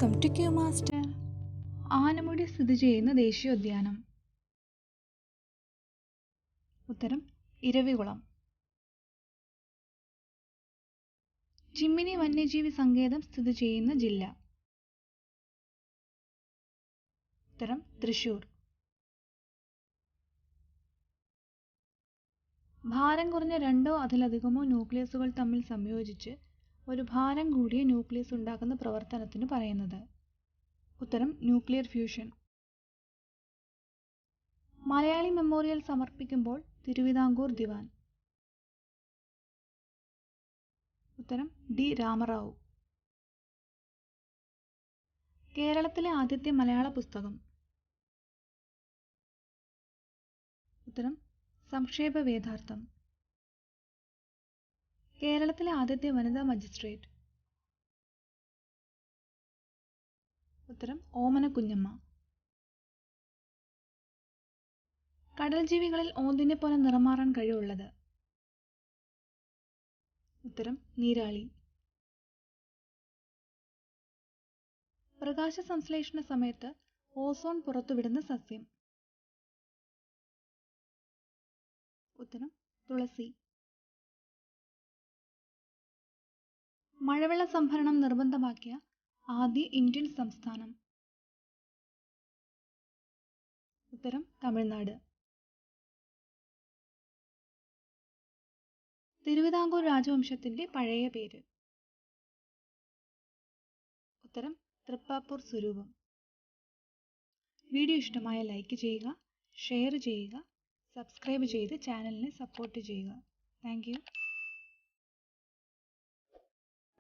Welcome to Q master. Anamudi സ്ഥിതി ചെയ്യുന്ന ദേശീയോദ്യാനം. ഉത്തരം ഇരവികുളം. ചിമ്മിനി വന്യജീവി സങ്കേതം സ്ഥിതി ചെയ്യുന്ന ജില്ല. ഉത്തരം തൃശൂർ. ഭാരം കുറഞ്ഞ രണ്ടോ അതിലധികമോ ന്യൂക്ലിയസുകൾ തമ്മിൽ സംയോജിച്ച് ഒരു ഭാരം കൂടിയ ന്യൂക്ലിയസ് ഉണ്ടാക്കുന്ന പ്രവർത്തനത്തിന് പറയുന്നത്. ഉത്തരം ന്യൂക്ലിയർ ഫ്യൂഷൻ. മലയാളി മെമ്മോറിയൽ സമർപ്പിക്കുമ്പോൾ തിരുവിതാംകൂർ ദിവാൻ. ഉത്തരം ഡി രാമറാവു. കേരളത്തിലെ ആദ്യത്തെ മലയാള പുസ്തകം. ഉത്തരം സംക്ഷേപ വേദാർത്ഥം. കേരളത്തിലെ ആദ്യത്തെ വനിതാ മജിസ്ട്രേറ്റ്. ഉത്തരം ഓമന കുഞ്ഞമ്മ. കടൽ ജീവികളിൽ ഓന്തിനെ പോലെ നിറം മാറാൻ കഴിവുള്ളത്. ഉത്തരം നീരാളി. പ്രകാശ സംശ്ലേഷണ സമയത്ത് ഓസോൺ പുറത്തുവിടുന്ന സസ്യം. ഉത്തരം തുളസി. മഴവെള്ള സംഭരണം നിർബന്ധമാക്കിയ ആദ്യ ഇന്ത്യൻ സംസ്ഥാനം. ഉത്തരം തമിഴ്നാട്. തിരുവിതാംകൂർ രാജവംശത്തിന്റെ പഴയ പേര്. ഉത്തരം തൃപ്പാപ്പൂർ സ്വരൂപം. വീഡിയോ ഇഷ്ടമായ ലൈക്ക് ചെയ്യുക, ഷെയർ ചെയ്യുക, സബ്സ്ക്രൈബ് ചെയ്ത് ചാനലിനെ സപ്പോർട്ട് ചെയ്യുക. Thank you.